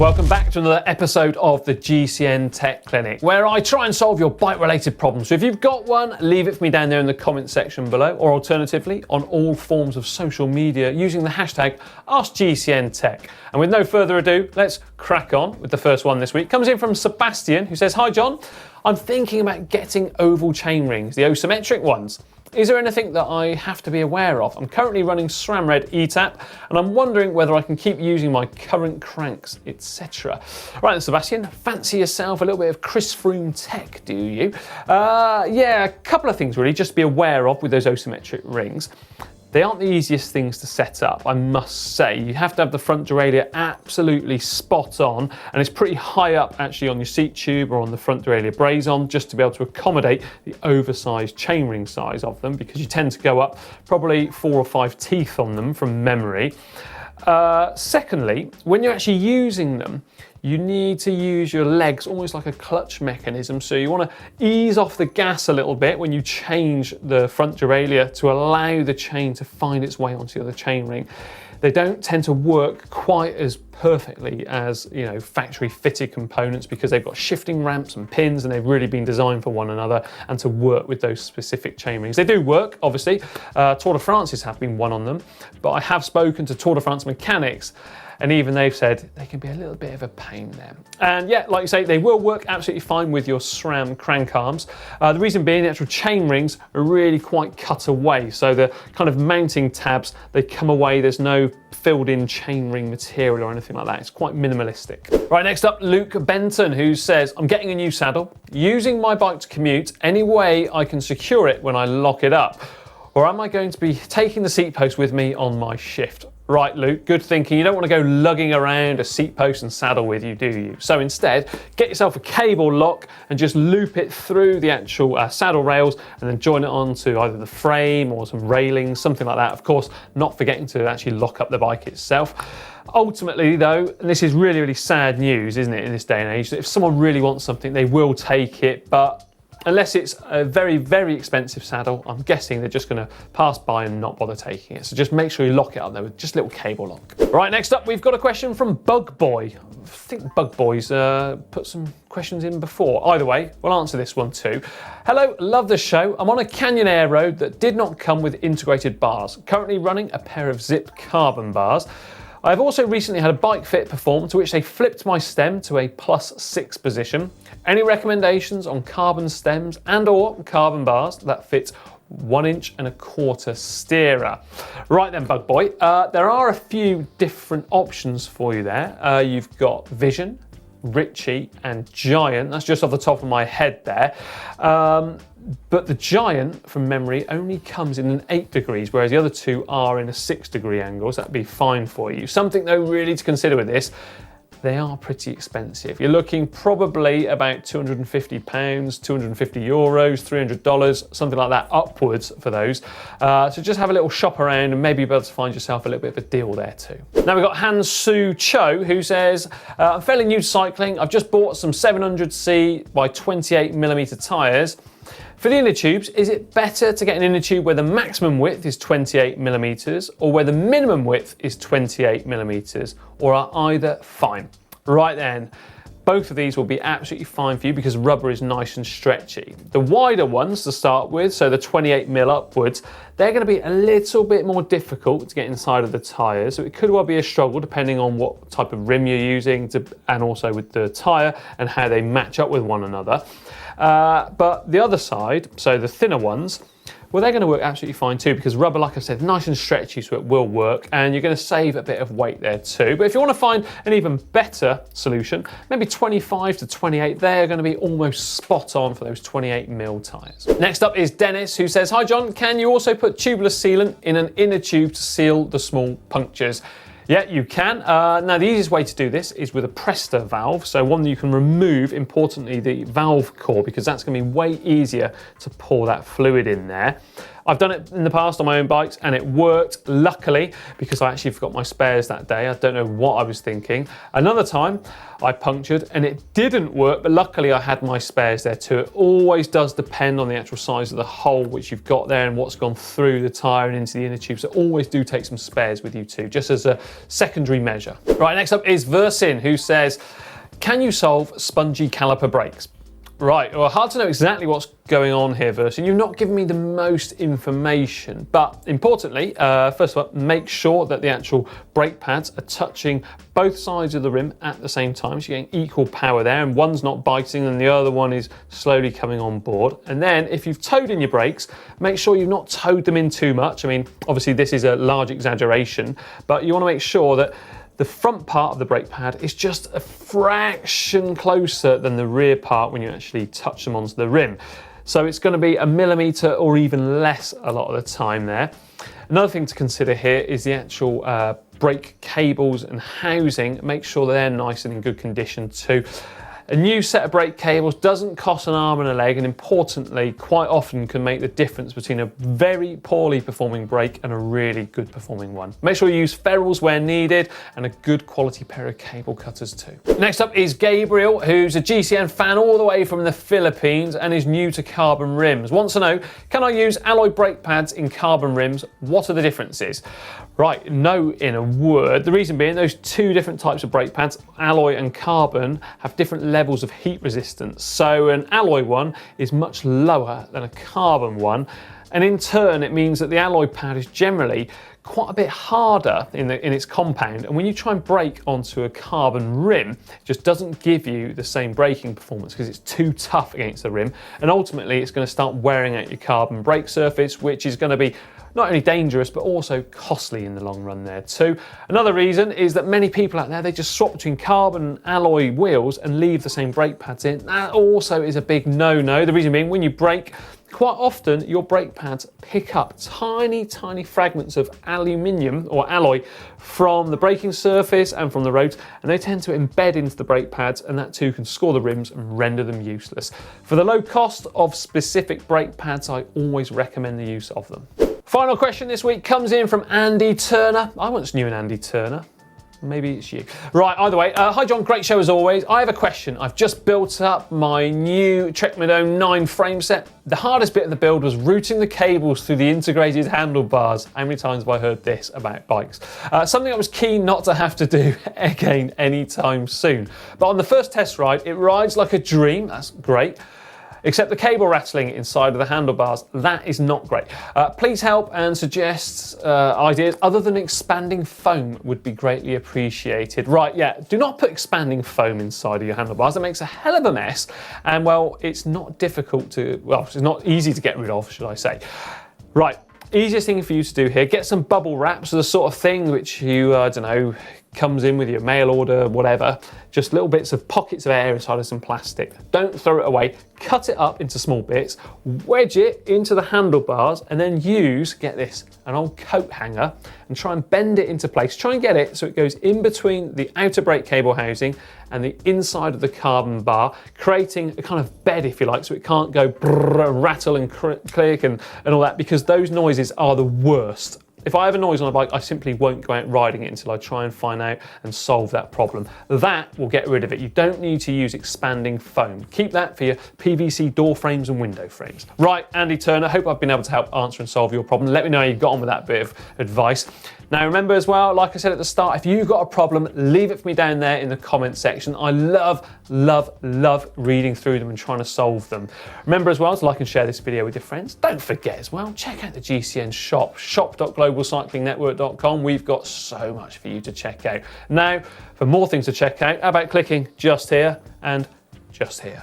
Welcome back to another episode of the GCN Tech Clinic, where I try and solve your bike-related problems. So if you've got one, leave it for me down there in the comment section below, or alternatively, on all forms of social media using the hashtag AskGCNTech. And with no further ado, let's crack on with the first one this week. Comes in from Sebastian, who says, "Hi John, I'm thinking about getting oval chain rings, the asymmetric ones. Is there anything that I have to be aware of? I'm currently running SRAM Etap and I'm wondering whether I can keep using my current cranks, etc." Right then, Sebastian, fancy yourself a little bit of Chris Froome tech, do you? Yeah, a couple of things really just to be aware of with those asymmetric rings. They aren't the easiest things to set up, I must say. You have to have the front derailleur absolutely spot on, and it's pretty high up actually on your seat tube or on the front derailleur braison just to be able to accommodate the oversized chainring size of them, because you tend to go up probably 4 or 5 teeth on them from memory. Secondly, when you're actually using them, you need to use your legs almost like a clutch mechanism. So you want to ease off the gas a little bit when you change the front derailleur to allow the chain to find its way onto the other chainring. They don't tend to work quite as perfectly as, you know, factory fitted components, because they've got shifting ramps and pins and they've really been designed for one another and to work with those specific chainrings. They do work, obviously. Tour de France's have been one on them, but I have spoken to Tour de France mechanics and even they've said they can be a little bit of a pain there. And yeah, like you say, they will work absolutely fine with your SRAM crank arms. The reason being, the actual chain rings are really quite cut away. So the kind of mounting tabs, they come away. There's no filled in chainring material or anything like that. It's quite minimalistic. Right, next up, Luke Benton, who says, "I'm getting a new saddle, using my bike to commute. Any way I can secure it when I lock it up? Or am I going to be taking the seat post with me on my shift?" Right, Luke, good thinking. You don't want to go lugging around a seat post and saddle with you, do you? So instead, get yourself a cable lock and just loop it through the actual saddle rails and then join it onto either the frame or some railings, something like that. Of course, not forgetting to actually lock up the bike itself. Ultimately though, and this is really, really sad news, isn't it, in this day and age, that if someone really wants something, they will take it, but unless it's a very, very expensive saddle, I'm guessing they're just going to pass by and not bother taking it. So just make sure you lock it up there with just a little cable lock. Right, next up, we've got a question from Bug Boy. I think Bug Boy's put some questions in before. Either way, we'll answer this one too. "Hello, love the show. I'm on a Canyon Air road that did not come with integrated bars. Currently running a pair of Zip carbon bars. I've also recently had a bike fit performed to which they flipped my stem to a +6 position. Any recommendations on carbon stems and or carbon bars that fit 1.25" steerer? Right then, Bug Boy, there are a few different options for you there. You've got Vision, Ritchie and Giant. That's just off the top of my head there. But the Giant, from memory, only comes in an 8 degrees, whereas the other two are in a 6-degree angle, so that'd be fine for you. Something though really to consider with this, they are pretty expensive. You're looking probably about £250, €250, $300, something like that upwards for those. So just have a little shop around and maybe be able to find yourself a little bit of a deal there too. Now we've got Hansu Cho, who says, "I'm fairly new to cycling. I've just bought some 700C by 28mm tyres. For the inner tubes, is it better to get an inner tube where the maximum width is 28mm or where the minimum width is 28mm, or are either fine?" Right then, both of these will be absolutely fine for you because rubber is nice and stretchy. The wider ones to start with, so the 28mm upwards, they're going to be a little bit more difficult to get inside of the tyres, so it could well be a struggle depending on what type of rim you're using and also with the tyre and how they match up with one another. But the other side, so the thinner ones, well, they're going to work absolutely fine too, because rubber, like I said, nice and stretchy, so it will work, and you're going to save a bit of weight there too. But if you want to find an even better solution, maybe 25 to 28, they're going to be almost spot on for those 28mm tyres. Next up is Dennis, who says, "Hi John, can you also put tubeless sealant in an inner tube to seal the small punctures?" Yeah, you can. Now, the easiest way to do this is with a Presta valve, so one that you can remove, importantly, the valve core, because that's going to be way easier to pour that fluid in there. I've done it in the past on my own bikes and it worked, luckily, because I actually forgot my spares that day. I don't know what I was thinking. Another time I punctured and it didn't work, but luckily I had my spares there too. It always does depend on the actual size of the hole which you've got there and what's gone through the tyre and into the inner tube. So always do take some spares with you too, just as a secondary measure. Right, next up is Versin, who says, can you solve spongy caliper brakes? Right, well, hard to know exactly what's going on here, Versin. You've not given me the most information, but importantly, first of all, make sure that the actual brake pads are touching both sides of the rim at the same time, so you're getting equal power there, and one's not biting and the other one is slowly coming on board. And then if you've towed in your brakes, make sure you've not towed them in too much. I mean, obviously this is a large exaggeration, but you want to make sure that the front part of the brake pad is just a fraction closer than the rear part when you actually touch them onto the rim. So it's going to be a millimetre or even less a lot of the time there. Another thing to consider here is the actual brake cables and housing. Make sure that they're nice and in good condition too. A new set of brake cables doesn't cost an arm and a leg, and importantly, quite often can make the difference between a very poorly performing brake and a really good performing one. Make sure you use ferrules where needed and a good quality pair of cable cutters too. Next up is Gabriel, who's a GCN fan all the way from the Philippines and is new to carbon rims. Wants to know, can I use alloy brake pads in carbon rims? What are the differences? Right, no in a word. The reason being, those two different types of brake pads, alloy and carbon, have different levels of heat resistance. So an alloy one is much lower than a carbon one. And in turn, it means that the alloy pad is generally quite a bit harder in its compound. And when you try and brake onto a carbon rim, it just doesn't give you the same braking performance because it's too tough against the rim. And ultimately, it's going to start wearing out your carbon brake surface, which is going to be not only dangerous, but also costly in the long run there too. Another reason is that many people out there, they just swap between carbon and alloy wheels and leave the same brake pads in. That also is a big no-no. The reason being, when you brake, quite often your brake pads pick up tiny, tiny fragments of aluminium or alloy from the braking surface and from the roads, and they tend to embed into the brake pads, and that too can score the rims and render them useless. For the low cost of specific brake pads, I always recommend the use of them. Final question this week comes in from Andy Turner. I once knew an Andy Turner. Maybe it's you. Right, either way, hi John, great show as always. I have a question. I've just built up my new Trek Madone 9 frame set. The hardest bit of the build was routing the cables through the integrated handlebars. How many times have I heard this about bikes? Something I was keen not to have to do again anytime soon. But on the first test ride, it rides like a dream. That's great. Except the cable rattling inside of the handlebars, that is not great. Please help and suggest ideas other than expanding foam would be greatly appreciated. Right, yeah, do not put expanding foam inside of your handlebars. That makes a hell of a mess. And well, it's not difficult to, well, it's not easy to get rid of, should I say. Right, easiest thing for you to do here, get some bubble wrap, so the sort of thing which you, I don't know, comes in with your mail order, whatever, just little bits of pockets of air inside of some plastic. Don't throw it away, cut it up into small bits, wedge it into the handlebars, and then use, get this, an old coat hanger, and try and bend it into place. Try and get it so it goes in between the outer brake cable housing and the inside of the carbon bar, creating a kind of bed, if you like, so it can't go brrr, rattle and click and all that, because those noises are the worst. If I have a noise on a bike, I simply won't go out riding it until I try and find out and solve that problem. That will get rid of it. You don't need to use expanding foam. Keep that for your PVC door frames and window frames. Right, Andy Turner, hope I've been able to help answer and solve your problem. Let me know how you got on with that bit of advice. Now remember as well, like I said at the start, if you've got a problem, leave it for me down there in the comment section. I love reading through them and trying to solve them. Remember as well to like and share this video with your friends. Don't forget as well, check out the GCN shop, shop.globalcyclingnetwork.com. We've got so much for you to check out. Now, for more things to check out, how about clicking just here and just here.